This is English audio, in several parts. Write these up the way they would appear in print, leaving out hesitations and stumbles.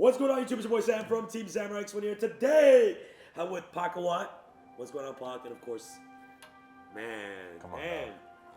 What's going on, YouTube? It's your boy Sam from Team Samurai X1 here. Today, I'm with Pakawat. What's going on, Pak? And of course, Come on, man.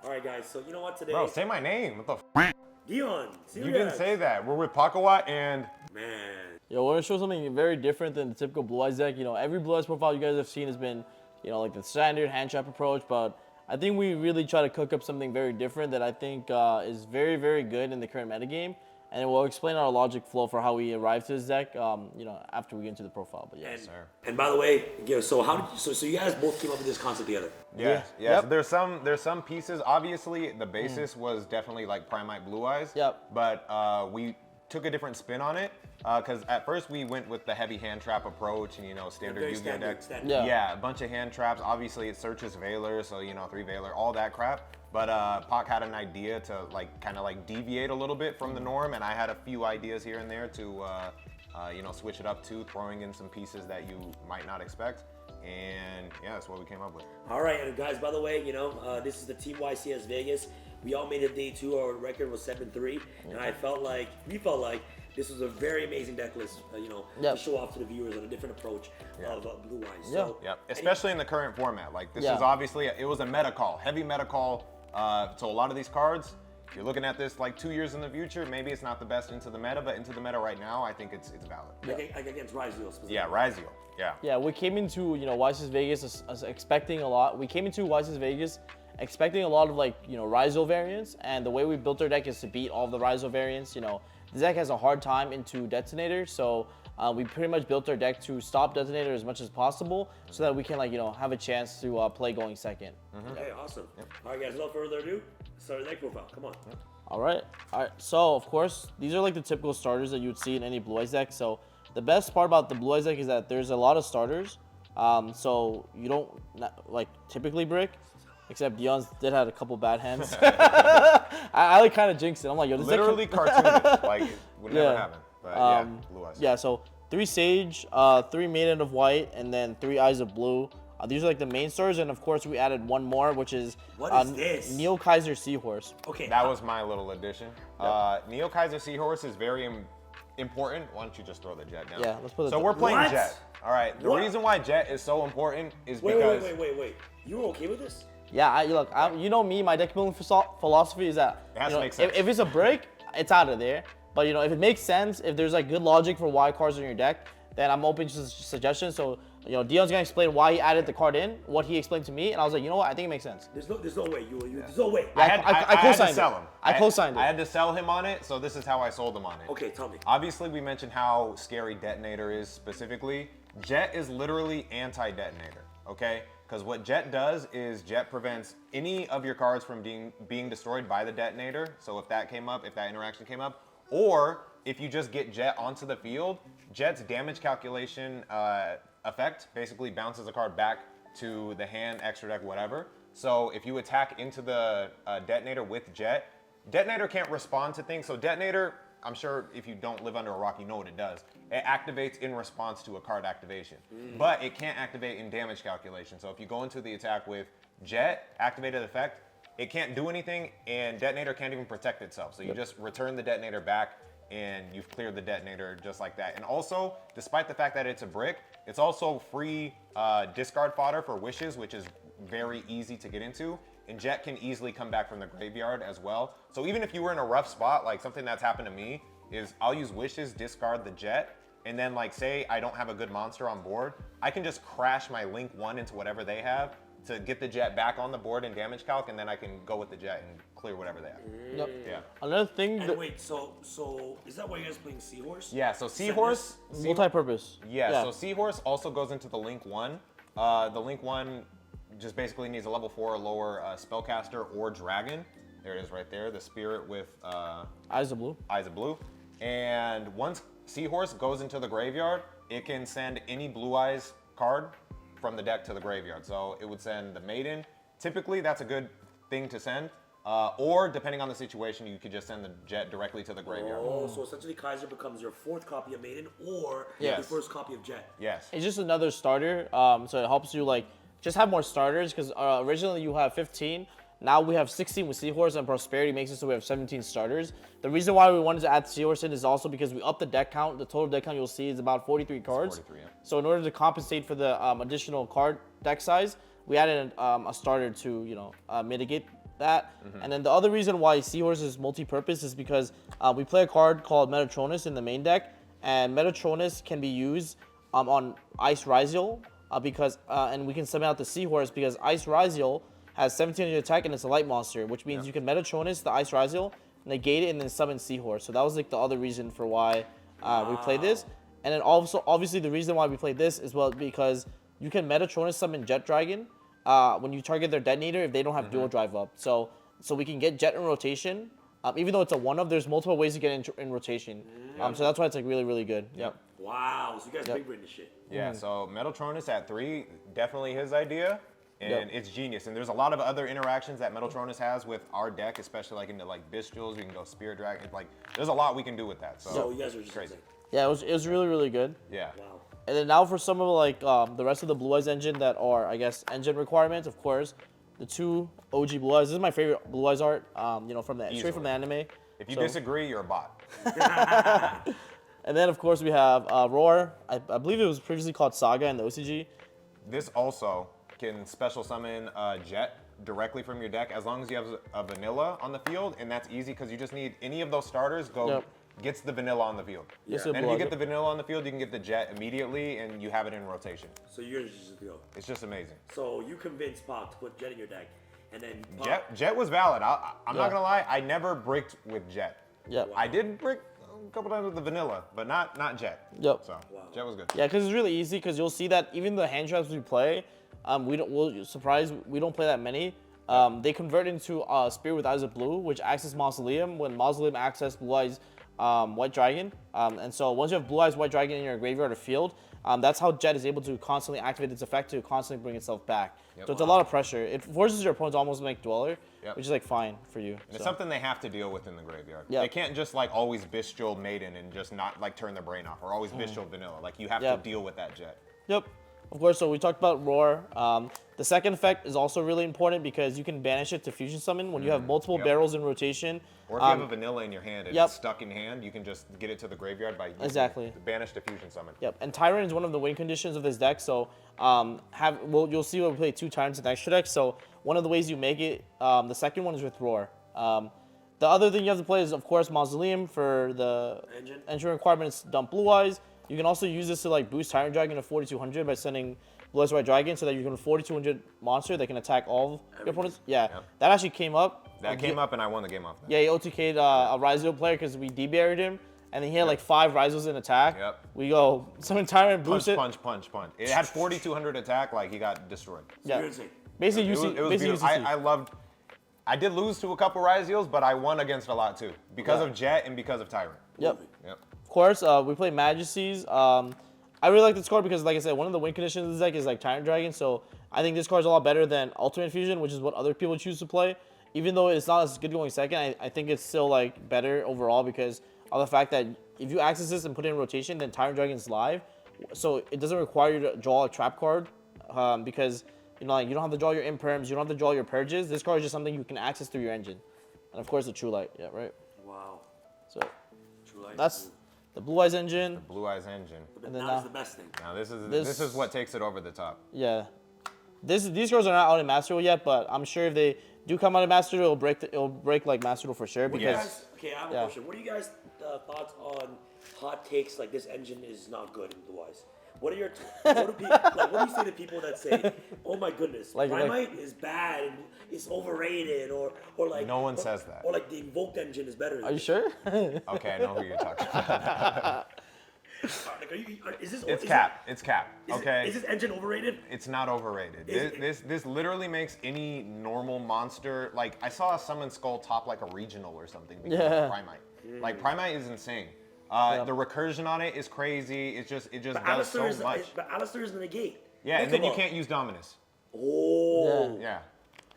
All right, guys. So you know what? Today, Bro, say my name. What the f? Dion. You didn't say that. We're with Pakawat and... Man. Yo, we're gonna show something very different than the typical Blue Eyes deck. You know, every Blue Eyes profile you guys have seen has been, you know, like the standard hand trap approach, but I think we really try to cook up something very different that I think is very, very good in the current metagame. And we'll explain our logic flow for how we arrived to this deck, you know, after we get into the profile. But yes, sir. And by the way, so how did so you guys both came up with this concept together? Yeah. Yep. So there's some pieces. Obviously, the basis was definitely like Primite Blue Eyes. Yep. But we took a different spin on it because at first we went with the heavy hand trap approach and, you know, standard Very Yu-Gi-Oh deck. standard. Yeah. A bunch of hand traps. Obviously, it searches Veiler, so, you know, 3 Veiler, all that crap. But Pac had an idea to kind of deviate a little bit from the norm, and I had a few ideas here and there to you know, switch it up too, throwing in some pieces that you might not expect. And yeah, that's what we came up with. All right, and guys, by the way, you know, this is the Team YCS Vegas. We all made it day 2. Our record was 7-3, and we felt like this was a very amazing deck list, you know, to show off to the viewers on a different approach of Blue Eyes. So, especially in the current format. Like this is obviously it was a meta call, heavy meta call. So a lot of these cards, if you're looking at this like 2 years in the future, maybe it's not the best into the meta, but into the meta right now, I think it's valid. Like against Rizio specifically. Yeah, Rizio. Yeah. Yeah, we came into, you know, YCS Vegas expecting a lot. We came into YCS Vegas expecting a lot of, like, you know, Rizio variants, and the way we built our deck is to beat all of the Rizio variants. You know, the deck has a hard time into Detonator, so we pretty much built our deck to stop Detonator as much as possible so that we can, like, you know, have a chance to play going second. Okay, awesome. All right, guys, without further ado, start the deck profile. Come on. All right. So, of course, these are like the typical starters that you would see in any Blue Eyes deck. So, the best part about the Blue Eyes deck is that there's a lot of starters. So, you don't, like, typically brick. Except Dion's did have a couple bad hands. I like kind of jinxed it. I'm like, yo, this literally cartoonish. Like, it would never happen. But yeah, Blue Eyes. Yeah, so 3 Sage, 3 Maiden of White, and then 3 Eyes of Blue. These are like the main stars, and of course we added one more, which is this? Neo Kaiser Seahorse. Okay. That was my little addition. Neo Kaiser Seahorse is very important. Why don't you just throw the Jet down? Yeah, let's put it. So we're playing Jet. All right. The reason why Jet is so important is because. Wait. You were okay with this? Yeah, look, you know me, my deck building philosophy is that it has to make sense. If it's a break, it's out of there. But, you know, if it makes sense, if there's like good logic for why cards in your deck, then I'm open to suggestions. So, you know, Dion's gonna explain why he added the card in, what he explained to me, and I was like, you know what, I think it makes sense. There's no way. There's no way. I had to sell him. I co-signed it. I had to sell him on it, so this is how I sold him on it. Okay, tell me. Obviously, we mentioned how scary Detonator is specifically. Jet is literally anti-Detonator, okay? Because what Jet does is Jet prevents any of your cards from being destroyed by the Detonator. So if that came up, if that interaction came up, or if you just get Jet onto the field, Jet's damage calculation effect basically bounces a card back to the hand, extra deck, whatever. So if you attack into the Detonator with Jet, Detonator can't respond to things. So Detonator, I'm sure if you don't live under a rock, you know what it does. It activates in response to a card activation, but it can't activate in damage calculation. So if you go into the attack with Jet, activated effect, it can't do anything, and Detonator can't even protect itself. So you just return the Detonator back, and you've cleared the Detonator just like that. And also, despite the fact that it's a brick, it's also free discard fodder for Wishes, which is very easy to get into. And Jet can easily come back from the graveyard as well. So even if you were in a rough spot, like something that's happened to me is I'll use Wishes, discard the Jet, and then like say I don't have a good monster on board, I can just crash my Link 1 into whatever they have to get the Jet back on the board in damage calc, and then I can go with the Jet and clear whatever they have. Yep. Yeah. Another thing. And wait, so is that why you guys playing Seahorse? Yeah. So Seahorse. Multi-purpose. Yeah. So Seahorse also goes into the Link 1. The Link 1 just basically needs a level 4 or lower spellcaster or dragon. There it is right there. The spirit with Eyes of Blue. Eyes of Blue. And once Seahorse goes into the graveyard, it can send any Blue Eyes card from the deck to the graveyard. So it would send the Maiden. Typically, that's a good thing to send. Or depending on the situation, you could just send the Jet directly to the graveyard. Oh, so essentially Kaiser becomes your 4th copy of Maiden or your 1st copy of Jet. Yes. It's just another starter, so it helps you like just have more starters because originally you have 15. Now we have 16 with Seahorse, and Prosperity makes it so we have 17 starters. The reason why we wanted to add Seahorse in is also because we upped the deck count. The total deck count you'll see is about 43 cards. 43, yeah. So in order to compensate for the additional card deck size, we added a starter to mitigate that. And then the other reason why Seahorse is multi-purpose is because we play a card called Metatronus in the main deck, and Metatronus can be used on Ice Ryziel and we can summon out the Seahorse because Ice Ryziel has 1700 attack and it's a light monster, which means you can Metatronus the Ice Ryziel, negate it, and then summon Seahorse. So that was like the other reason for why we played this. And then also, obviously, the reason why we played this is because you can Metatronus summon Jet Dragon when you target their detonator if they don't have dual drive up. So we can get Jet in rotation. Even though it's a one-of, there's multiple ways to get in rotation. So that's why it's like really, really good. Yep. Wow, so you guys big brain this shit. Yeah, so Metatronus at 3, definitely his idea. And it's genius. And there's a lot of other interactions that Metatronus has with our deck, especially like into like Bestials. We can go Spirit Dragon. Like, there's a lot we can do with that. So you guys are just crazy. Yeah, it was really, really good. Yeah. Wow. And then now for some of like the rest of the Blue Eyes engine that are, I guess, engine requirements, of course, the 2 OG Blue Eyes. This is my favorite Blue Eyes art, straight from the anime. If you disagree, you're a bot. And then, of course, we have Roar. I believe it was previously called Saga in the OCG. This also can special summon Jet directly from your deck as long as you have a vanilla on the field, and that's easy because you just need any of those starters gets the vanilla on the field. Yes, And if you get the vanilla on the field, you can get the Jet immediately, and you have it in rotation. So you're just go. It's just amazing. So you convinced Pop to put Jet in your deck, and then Pop, Jet was valid. I'm not gonna lie, I never bricked with Jet. Yep. I did brick a couple times with the vanilla, but not Jet. Yep. So Jet was good. Yeah, because it's really easy. Because you'll see that even the hand traps we play, we don't play that many. They convert into Spirit with Eyes of Blue, which acts as Mausoleum when Mausoleum access Blue Eyes White Dragon. And so once you have Blue Eyes White Dragon in your graveyard or field, that's how Jet is able to constantly activate its effect to constantly bring itself back. So it's a lot of pressure. It forces your opponent to almost make Dweller, which is like fine for you. And it's something they have to deal with in the graveyard. Yep. They can't just like always Bestial Maiden and just not like turn their brain off, or always Bestial Vanilla. Like you have to deal with that Jet. Yep. Of course, so we talked about Roar. The second effect is also really important because you can banish it to Fusion Summon when you have multiple barrels in rotation. Or if you have a vanilla in your hand and it's stuck in hand, you can just get it to the graveyard by using the banish to Fusion Summon. Yep, and Tyrant is one of the win conditions of this deck, so you'll see when we play 2 Tyrants in the extra deck, so one of the ways you make it, the second one is with Roar. The other thing you have to play is, of course, Mausoleum for the engine requirements, dump Blue Eyes. You can also use this to like boost Tyrant Dragon to 4200 by sending Blue Eyes White Dragon so that you can have a 4200 monster that can attack all of your opponents. Yeah, that actually came up. That came up and I won the game off that. Yeah, he OTK'd a Ryzo player because we deburied him, and then he had like 5 Ryzos in attack. Yep. We go summon Tyrant, boost it. Punch. It had 4200 attack, like he got destroyed. Yeah. Basically, it was beautiful. I did lose to a couple Ryziels, but I won against a lot too because of Jet and because of Tyrant. Yep. Of course, we play Majesties. I really like this card because, like I said, one of the win conditions of this deck is like Tyrant Dragon, so I think this card's a lot better than Ultimate Fusion, which is what other people choose to play. Even though it's not as good going second, I think it's still like better overall because of the fact that if you access this and put it in rotation, then Tyrant Dragon's live, so it doesn't require you to draw a trap card because you don't have to draw your imperms, you don't have to draw your purges. This card is just something you can access through your engine, and of course the True Light. Yeah, right. Wow. So that's the Blue Eyes engine. The Blue Eyes engine. And then now the best thing. Now this is what takes it over the top. Yeah. These cards are not out in Master Duel yet, but I'm sure if they do come out in Master Duel, it'll break like Master Duel for sure. Because okay, I have a question. What are you guys' thoughts on hot takes like this engine is not good in Blue Eyes? What are your what do you say to people that say, "Oh my goodness, Primite is bad and it's overrated," or like no one says that, or like the Invoked engine is better? Are you sure? Okay, I know who you're talking about. It's cap. It's cap. Okay. Is this engine overrated? It's not overrated. This literally makes any normal monster, like I saw a Summon Skull top like a regional or something because of Primite. Like Primite is insane. The recursion on it is crazy. It just does so much. But Alistair is in the gate. Yeah, and then you can't use Dominus. Oh. Yeah.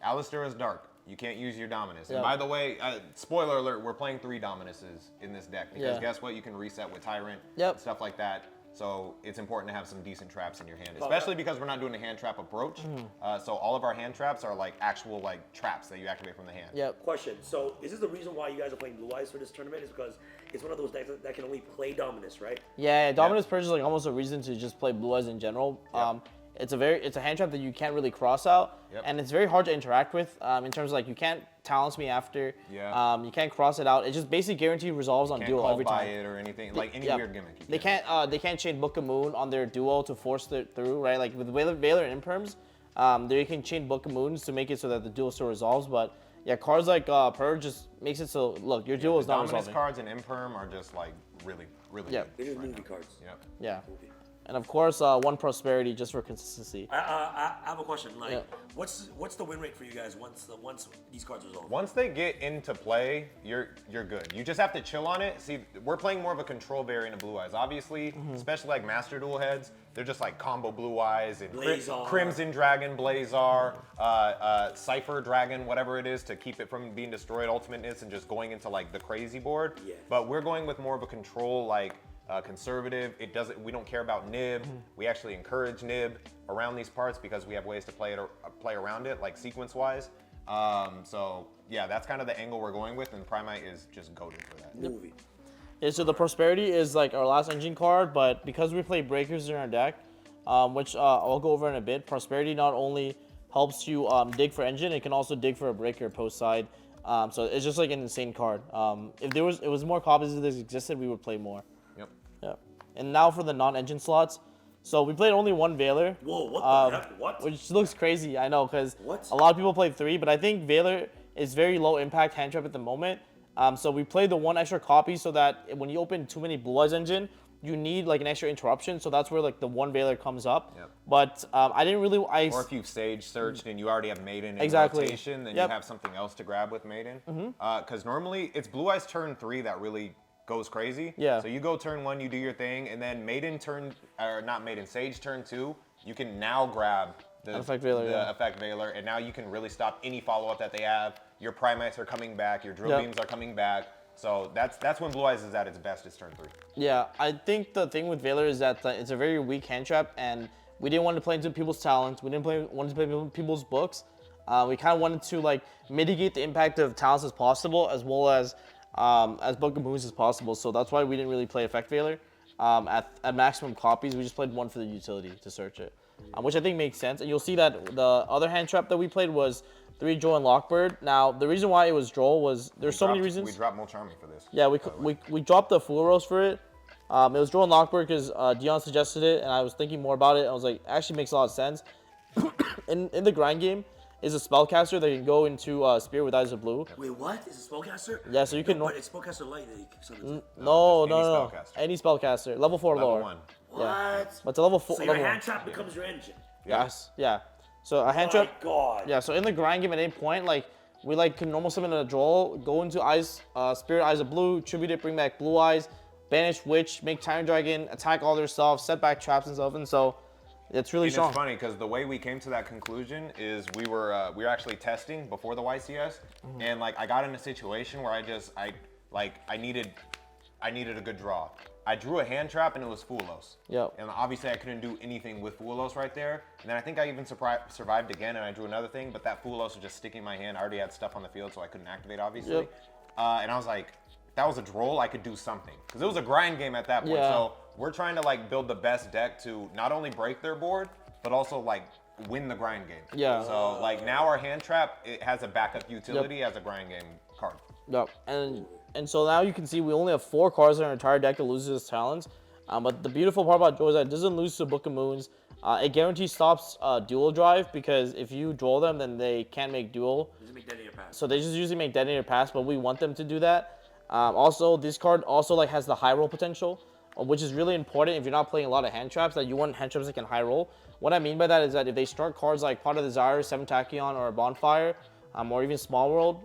Alistair is dark. You can't use your Dominus. And by the way, spoiler alert, we're playing 3 Dominuses in this deck because guess what? You can reset with Tyrant, stuff like that. So it's important to have some decent traps in your hand, especially because we're not doing a hand trap approach. So all of our hand traps are like actual like traps that you activate from the hand. Yep. Question. So is this the reason why you guys are playing Blue Eyes for this tournament? Is because it's one of those decks that can only play Dominus, right? Yeah, Dominus Purge is like almost a reason to just play Blue Eyes in general. Yep. It's a hand trap that you can't really cross out, Yep. and it's very hard to interact with in terms of like you can't talents me after. Yeah. You can't cross it out. It just basically guaranteed resolves on Can't duo call every by time. it or anything, like any Yep. weird gimmick. You They can't chain Book of Moon on their duo to force it through, right? Like with Valor and Imperms, they can chain Book of Moons to make it so that the duo still resolves. But yeah, cards like Purge just makes it so look your duo is not Dominus resolving. cards and Imperm are just like really Yeah. good. They're just movie cards. Yep. Yeah, Movie. and of course one Prosperity just for consistency. I have a question. Like, Yeah. what's the win rate for you guys once these cards resolve? Once they get into play, you're good. You just have to chill on it. See, we're playing more of a control variant of Blue Eyes. Obviously, especially like Master Duel heads, they're just like combo Blue Eyes and Blazar. Crimson Dragon, Blazar, Cypher Dragon, whatever it is to keep it from being destroyed, Ultimateness, and just going into like the crazy board. Yeah. But we're going with more of a control like conservative. We don't care about nib. We actually encourage nib around these parts because we have ways to play around it, like sequence wise. So yeah, that's kind of the angle we're going with, and Primite is just goated for that. Movie. Yeah, so the Prosperity is like our last engine card, but because we play Breakers in our deck, which I'll go over in a bit, Prosperity not only helps you dig for engine, it can also dig for a breaker post side. So it's just like an insane card. If it was more copies of this existed, we would play more. Yep. Yeah. And now for the non-engine slots. So we played only one Valor. Whoa, what the heck? What? Which looks crazy, I know, because What? a lot of people play 3, but I think Valor is very low impact hand trap at the moment. So we played the one extra copy so that when you open too many Blue Eyes engine, you need like an extra interruption. So that's where like the one Valor comes up. Yep. But I didn't really. Or if you've Sage searched and you already have Maiden in Exactly. rotation, then Yep. you have something else to grab with Maiden. Because normally it's Blue Eyes turn 3 that really goes crazy. Yeah. So you go turn 1, you do your thing, and then Sage turn 2, you can now grab the Effect Valor, yeah. Effect Valor, and now you can really stop any follow-up that they have. Your Primites are coming back, your Drill Yep. Beams are coming back. So that's when Blue Eyes is at its best, is turn 3. Yeah, I think the thing with Valor is that it's a very weak hand trap, and we didn't want to play into people's talents. We didn't want to play people's books. We kind of wanted to like mitigate the impact of talents as possible, as well as Book of Moons as possible. So that's why we didn't really play Effect Valor at maximum copies. We just played one for the utility to search it, which I think makes sense. And you'll see that the other hand trap that we played was 3 Joel and Lockbird. Now the reason why it was Joel was there's so many reasons. We dropped Molcharmi for this. Yeah, we dropped the Full Rose for it. It was Joel and Lockbird because Dion suggested it, and I was thinking more about it. I was like, actually makes a lot of sense. in the grind game is a spellcaster that can go into Spirit with Eyes of Blue. Wait, what? Is it spellcaster? Yeah, so you can. But it's spellcaster light that you can summon. No, just any no. spellcaster. Any spellcaster, level 4 or Level lower. 1. What? But it's a level 4. So your level hand 1. trap becomes your engine. Yes, yeah. So a hand My trap. God. Yeah, so in the grind game at any point, like we like can normal summon a Joel, go into Spirit Eyes of Blue, tribute it, bring back Blue Eyes, banish Witch, make Tyrant Dragon, attack all their stuff, set back traps and stuff, and so it's really And strong. it's funny because the way we came to that conclusion is we were actually testing before the YCS, and like I got in a situation where I needed a good draw. I drew a hand trap and it was Fulos. Yep. And obviously I couldn't do anything with Fulos right there. And then I think I even survived again and I drew another thing, but that Fulos was just sticking in my hand. I already had stuff on the field so I couldn't activate obviously. Yep. And I was like, if that was a droll, I could do something. Because it was a grind game at that point. Yeah. So we're trying to like build the best deck to not only break their board, but also like win the grind game. Yeah. So like now our hand trap, it has a backup utility as a grind game card. Yep. And so now you can see we only have 4 cards in our entire deck that loses its talents. But the beautiful part about Joel is that it doesn't lose to Book of Moons. It guarantees stops dual drive because if you draw them, then they can't make dual. Does it make detonator pass? So they just usually make detonator pass, but we want them to do that. Also, this card also like has the high roll potential, which is really important if you're not playing a lot of hand traps, that you want hand traps that can high roll. What I mean by that is that if they start cards like Pot of Desire, 7 Tachyon, or Bonfire, or even Small World,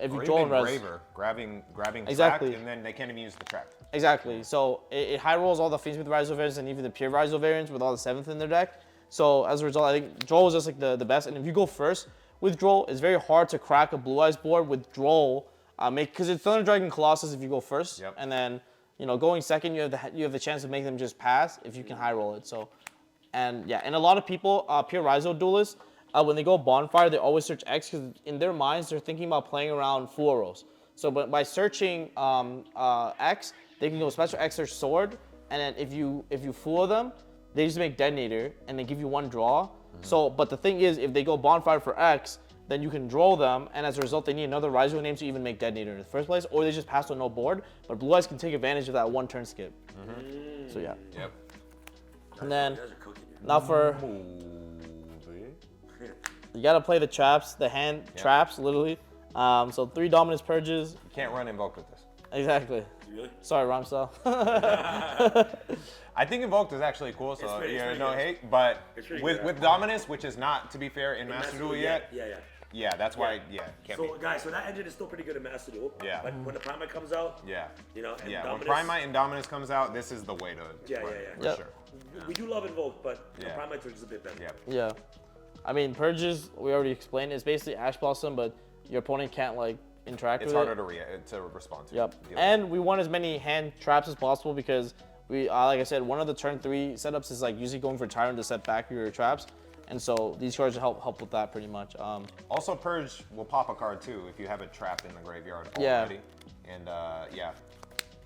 if you Or draw even and res. Braver, grabbing Exactly. track, and then they can't even use the track. Exactly. So it high rolls all the Fiendsmith Rizal variants and even the pure Rizal variants with all the 7th in their deck. So as a result, I think Droll is just like the best. And if you go first with Droll, it's very hard to crack a Blue Eyes board with Droll, because it's Thunder Dragon Colossus if you go first. Yep. And then going second, you have the chance to make them just pass if you can high roll it. So, and a lot of people, pure Raizo duelists, when they go bonfire, they always search X because in their minds they're thinking about playing around full rows. So, but by searching X, they can go special X search sword, and then if you fool them, they just make detonator and they give you one draw. So, but the thing is, if they go bonfire for X, then you can draw them, and as a result, they need another Raizo name to even make detonator in the first place, or they just pass on no board. But Blue Eyes can take advantage of that one turn skip. So yeah. Yep. And then You guys are cooking here. now for you gotta play the traps, the hand traps, literally. So 3 dominance purges. You can't run Invoke with this. Exactly. Really? Sorry, Ramsel. I think Invoked is actually cool, so pretty no good. hate. But It's pretty with good. Dominus, which is not, to be fair, in Master Duel yet. Yeah. That's why, can't be. So guys, so that engine is still pretty good in Master Duel. Yeah. But when the Primate comes out, Yeah. and When Dominus, Primite and Dominus comes out, this is the way to play, for Yep. sure. we do love Invoke, but the Yeah. Primate is a bit better. Yeah. Yeah. I mean, purges, we already explained. It's basically Ash Blossom, but your opponent can't interact It's with harder it. to respond to. Yep. Deal with. And we want as many hand traps as possible because we, like I said, one of the turn 3 setups is usually going for Tyrant to set back your traps. And so these cards help with that pretty much. Also, Purge will pop a card too if you have it trapped in the graveyard Yeah. already. And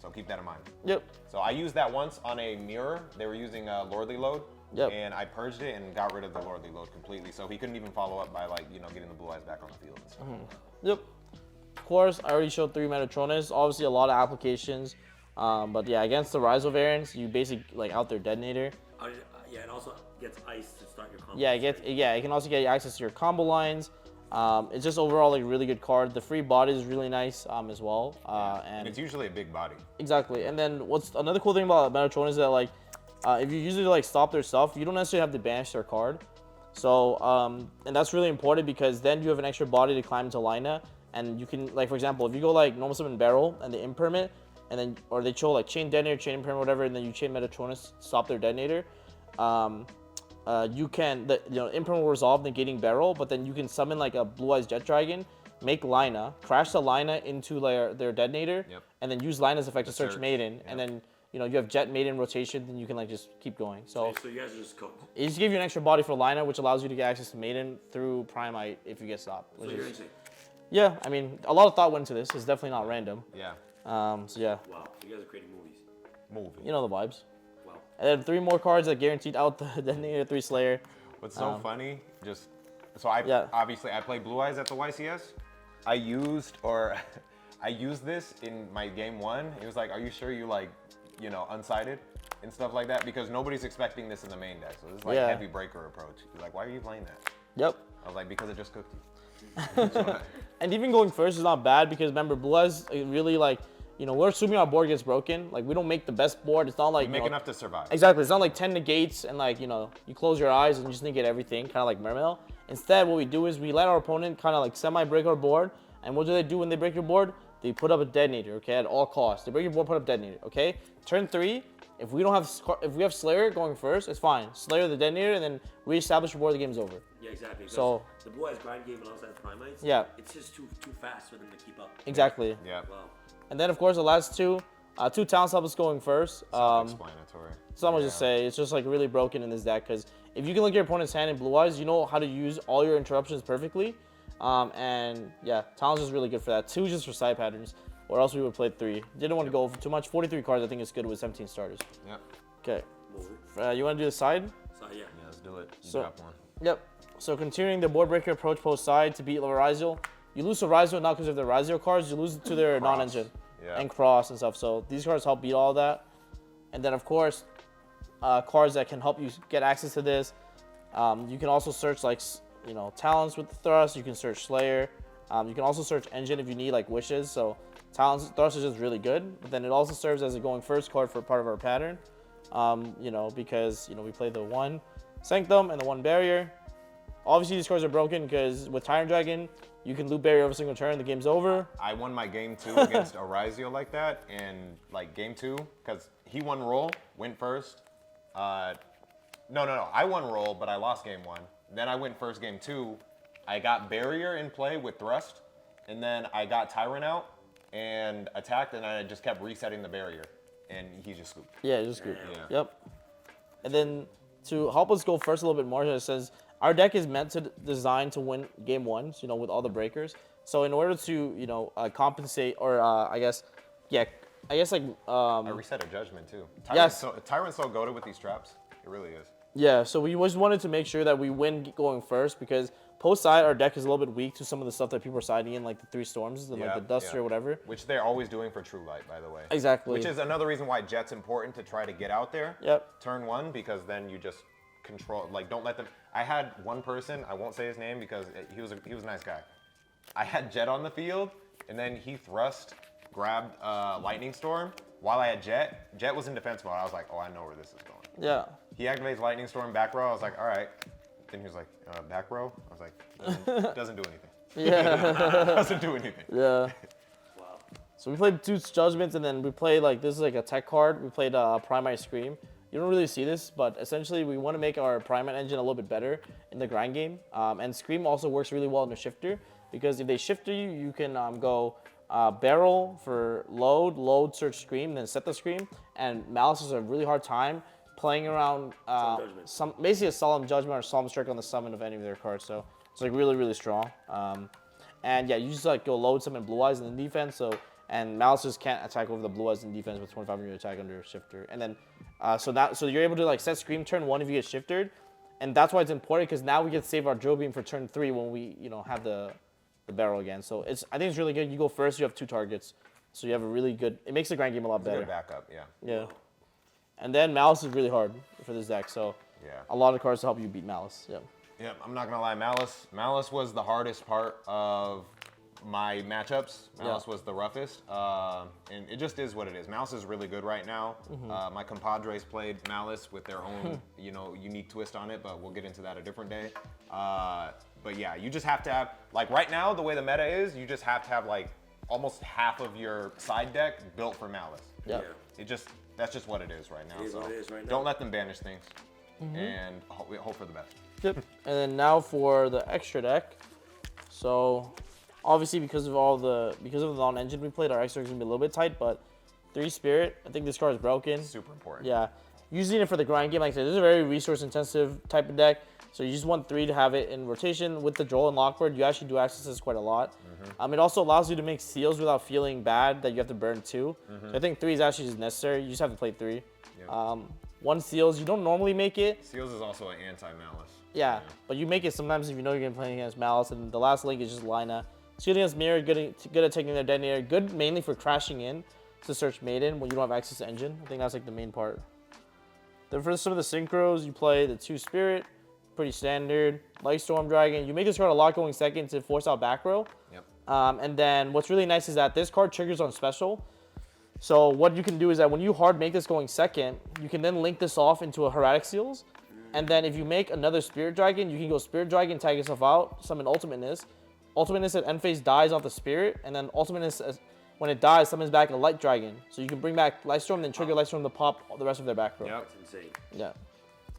so keep that in mind. Yep. So I used that once on a mirror. They were using Lordly Load. Yep. And I purged it and got rid of the Lordly Load completely. So he couldn't even follow up by getting the Blue Eyes back on the field and stuff. Yep. Of course, I already showed 3 Metatronus. Obviously, a lot of applications. But yeah, against the Raizo variants, you basically out their detonator. Yeah, it also gets ice to start your combo. Yeah, it can also get you access to your combo lines. It's just overall a really good card. The free body is really nice as well. And it's usually a big body. Exactly. And then what's another cool thing about Metatron is that if you usually stop their stuff, you don't necessarily have to banish their card. So and that's really important because then you have an extra body to climb into Lina, and you can for example, if you go normal summon barrel and the impermanent, and then or they show chain detonator, chain impermanent, whatever, and then you chain Metatronus, stop their detonator. You can impermanent will resolve negating barrel, but then you can summon a Blue Eyes Jet Dragon, make Lina, crash the Lina into their detonator, and then use Lina's effect to search Maiden, and then you have Jet Maiden rotation, then you can just keep going. So you guys are just cooked. it just gives you an extra body for Lina, which allows you to get access to Maiden through Primite if you get stopped. So you're insane. Yeah, I mean a lot of thought went into this. It's definitely not random. Yeah. So yeah, Wow, you guys are creating movies. Movie. you know the vibes. Wow. And then 3 more cards that guaranteed out the detonator 3 Slayer. What's so funny? So I obviously I played Blue Eyes at the YCS. I used this in my game 1. It was like, are you sure you unsighted and stuff like that? Because nobody's expecting this in the main deck. So this is heavy breaker approach. You're like, why are you playing that? Yep. I was like, because it just cooked you. And even going first is not bad because remember, Blue Eyes really we're assuming our board gets broken. We don't make the best board. It's not You make enough to survive. Exactly. It's not 10 negates and you close your eyes and you just negate everything, kind of like Mermail. Instead, what we do is we let our opponent kind of semi-break our board. And what do they do when they break your board? They put up a detonator, okay, at all costs. They break your board, put up detonator, okay? Turn 3, if we have Slayer going first, it's fine. Slayer the detonator and then reestablish your board, the game's over. Yeah, exactly. So the Blue Eyes grind game alongside the Primites. Yeah. It's just too fast for them to keep up. Exactly. Yeah. Wow. And then of course the last 2 talent supplements going first. Self-explanatory. So I'm gonna just say it's just really broken in this deck because if you can look at your opponent's hand in Blue Eyes, you know how to use all your interruptions perfectly. And yeah, talent's just really good for that. 2 just for side patterns, or else we would play 3. Didn't want to go over too much. 43 cards I think is good with 17 starters. Yep. Okay. You want to do the side? So yeah. Yeah, let's do it. You So- drop one. Yep. So continuing the board breaker approach post side to beat Raizo. You lose to Raizo not because of their Raizo cards, you lose it to their Cross. non-engine Yeah. and cross and stuff. So these cards help beat all that. And then of course, cards that can help you get access to this. You can also search talents with the thrust. You can search Slayer. You can also search engine if you need wishes. So talents thrust is just really good. But then it also serves as a going first card for part of our pattern. Because we play the 1 Sanctum and the 1 Barrier. Obviously these cards are broken because with Tyrant Dragon, you can loop Barrier every single turn. The game's over. I won my game 2 against Orizio like that, and game 2, because he won roll, went first. No, I won roll, but I lost game 1. Then I went first game 2. I got Barrier in play with thrust, and then I got Tyrant out and attacked, and I just kept resetting the Barrier. and he just scooped. Yeah, just scoop. Yeah. Yep. And then to help us go first a little bit more, it says our deck is meant to design to win game ones, with all the breakers. So in order to, compensate or I guess like A reset of judgment too. Yes. Tyrant's so goated with these traps. It really is. yeah. So we just wanted to make sure that we win going first because post side our deck is a little bit weak to some of the stuff that people are siding in, like the 3 storms and like the duster or whatever. Which they're always doing for True Light, by the way. Exactly. Which is another reason why Jet's important to try to get out there. Yep. Turn 1, because then you just control, like, don't let them. I had one person, I won't say his name because he was a nice guy. I had Jet on the field, and then he grabbed Lightning Storm while I had Jet. Jet was in defense mode. I was like, oh, I know where this is going. Yeah. He activates Lightning Storm back row. I was like, all right. Then he was like, back row? I was like, doesn't do anything. Yeah. Doesn't do anything. Yeah. Wow. So we played 2 judgments, and then we played this is like a tech card. We played Primite Scream. You don't really see this, but essentially we want to make our Primite engine a little bit better in the grind game. And Scream also works really well in the shifter because if they shifter you, you can go barrel for load, search Scream, then set the Scream. And Malice has a really hard time playing around basically a Solemn Judgment or Solemn Strike on the summon of any of their cards. So it's like really, really strong. And yeah, you just like go load summon Blue Eyes in the defense. And Malice just can't attack over the Blue Eyes in defense with 25 attack under Shifter. And then so you're able to like set Scream turn 1 if you get shifted. And that's why it's important because now we get to save our Drill Beam for turn 3 when we have the barrel again. So I think it's really good. You go first, you have 2 targets. So you have a really good, it makes the grind game a lot better. Good backup, yeah. Yeah. And then Malice is really hard for this deck. So yeah, a lot of cards to help you beat Malice. Yeah. Yeah, I'm not gonna lie, Malice was the hardest part of my matchups. Malice was the roughest, and it just is what it is. Malice is really good right now. My compadres played Malice with their own, unique twist on it, but we'll get into that a different day. But yeah, you just have to have, like right now, the way the meta is, you just have to have like almost half of your side deck built for Malice. Yeah. That's just what it is right now. It is what it is right now. Don't let them banish things, and hope for the best. Yep. And then now for the extra deck. So obviously because of the non-engine we played, our extra is gonna be a little bit tight, but 3 Spirit, I think this card is broken. Super important. Yeah. Using it for the grind game, like I said, this is a very resource intensive type of deck. So you just want 3 to have it in rotation. With the Joel and Lockbird, you actually do access this quite a lot. It also allows you to make seals without feeling bad that you have to burn 2. So I think 3 is actually just necessary. You just have to play 3. Yep. 1 seals, you don't normally make it. Seals is also an anti-Malice. Yeah, but you make it sometimes if you know you're going to be playing against Malice. And the last link is just Lina. It's good against Mirror, good at taking their detonator. Good mainly for crashing in to search Maiden when you don't have access to engine. I think that's like the main part. Then for some of the synchros, you play the 2 Spirit. Pretty standard. Like Storm Dragon. You make this card a lot going second to force out back row. Yep. And then what's really nice is that this card triggers on special. So what you can do is that when you hard make this going second, you can then link this off into a Hermetic Seals. And then if you make another Spirit Dragon, you can go Spirit Dragon, tag yourself out, summon Ultimateness. Ultimateness at end phase dies off the Spirit, and then Ultimateness, when it dies, summons back a Light Dragon. So you can bring back Lightstorm, then trigger Lightstorm to pop the rest of their back row. Yep. That's insane. Yeah.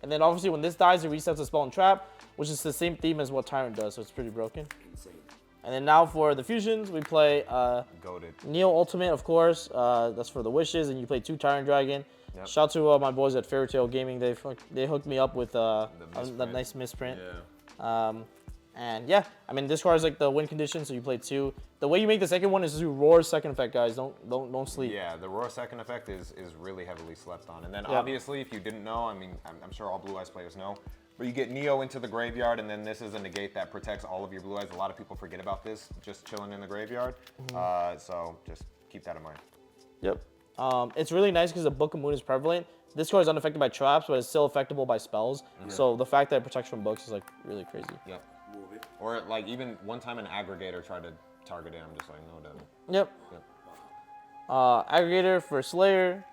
And then obviously when this dies, it resets the spell and trap, which is the same theme as what Tyrant does, so it's pretty broken. Insane. And then now for the fusions, we play Goated. Neo Ultimate, of course. That's for the wishes, and you play 2 Tyrant Dragon. Yep. Shout out to my boys at Fairytale Gaming. They hooked me up with that nice misprint. Yeah. And yeah, I mean this card is like the win condition, so you play 2. The way you make the second one is to do Roar's second effect, guys. Don't sleep. Yeah, the Roar second effect is really heavily slept on. And then obviously, if you didn't know, I mean, I'm sure all Blue Eyes players know, but you get Neo into the graveyard, and then this is a negate that protects all of your Blue Eyes. A lot of people forget about this, just chilling in the graveyard. So just keep that in mind. Yep. It's really nice because the Book of Moon is prevalent. This card is unaffected by traps, but it's still affectable by spells. So the fact that it protects from books is like really crazy. Yep. Move it. Or like even one time an aggregator tried to target it, I'm just like, no, doesn't. Yep. Aggregator for Slayer,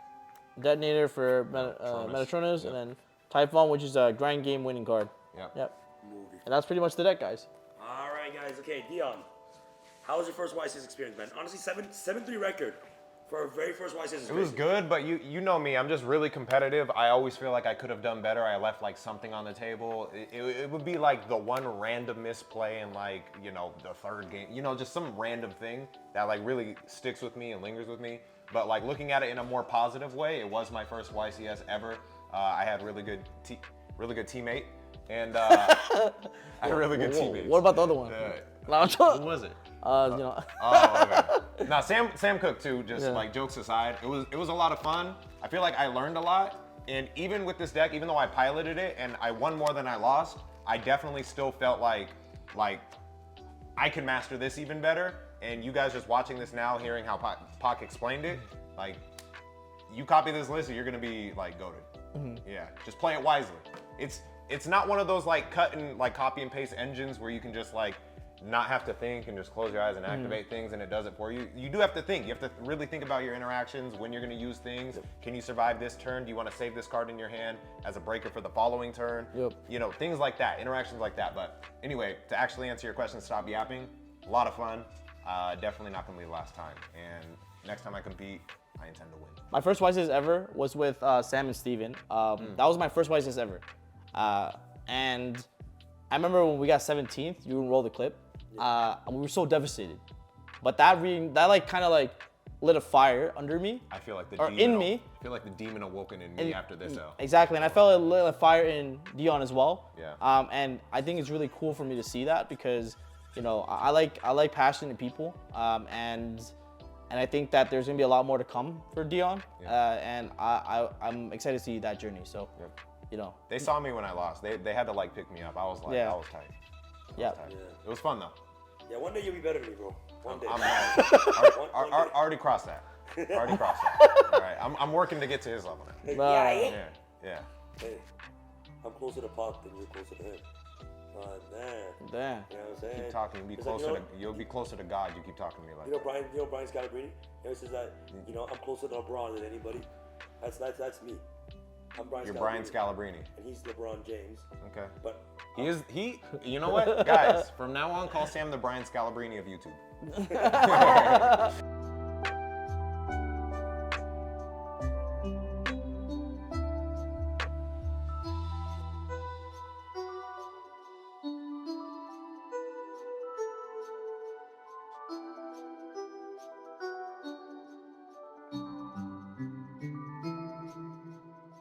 Detonator for Metatronus, Yep. and then Typhon, which is a grind game winning card. Yep. Move it. And that's pretty much the deck, guys. All right, guys. Okay, Dion. How was your first YCS experience, man? Honestly, 7-3 record for our very first YCS. It was good, but you know me, I'm just really competitive. I always feel like I could have done better. I left like something on the table. It would be like the one random misplay in like, the third game, just some random thing that like really sticks with me and lingers with me. But like looking at it in a more positive way, it was my first YCS ever. I had really good teammate, and I had really good teammates. What about the other one? Who was it? You know. Oh, okay. Now Sam Cook too. Just like jokes aside, it was a lot of fun. I feel like I learned a lot, and even with this deck, even though I piloted it and I won more than I lost, I definitely still felt like I could master this even better. And you guys just watching this now, hearing how Pac explained it, like you copy this list, you're gonna be like goated. Yeah, just play it wisely. It's not one of those like cut and like copy and paste engines where you can just like not have to think and just close your eyes and activate things and it does it for you. You do have to think. You have to really think about your interactions, when you're going to use things. Can you survive this turn? Do you want to save this card in your hand as a breaker for the following turn? You know, things like that, interactions like that. But anyway, to actually answer your question, stop yapping. A lot of fun. Definitely not going to be the last time. And next time I compete, I intend to win. My first YCS ever was with Sam and Steven. That was my first YCS ever. And I remember when we got 17th, you roll the clip. And we were so devastated. But that like kind of like lit a fire under me. I feel like the or demon in me. I feel like the demon awoken in me after this L. Exactly, and I felt it lit a fire in Dion as well. Yeah. And I think it's really cool for me to see that because, you know, I like passionate people. And I think that there's gonna be a lot more to come for Dion. And I'm excited to see that journey. So, you know. They saw me when I lost. They had to like pick me up. I was like, I was tight. It was fun though. Yeah, one day you'll be better than me, bro. One day. I already crossed that. Already crossed that. All right, I'm working to get to his level now. Yeah. Hey, I'm closer to Pac than you're closer to him. Damn. You know what I'm saying? Keep talking. You'll be closer to God. You keep talking to me like that. You know Brian Scalabrine? He always says that, you know, I'm closer to LeBron than anybody. That's me. I'm Brian. You're Brian Scalabrine. And he's LeBron James. Okay. But you know what? Guys, from now on, call Sam the Brian Scalabrine of YouTube.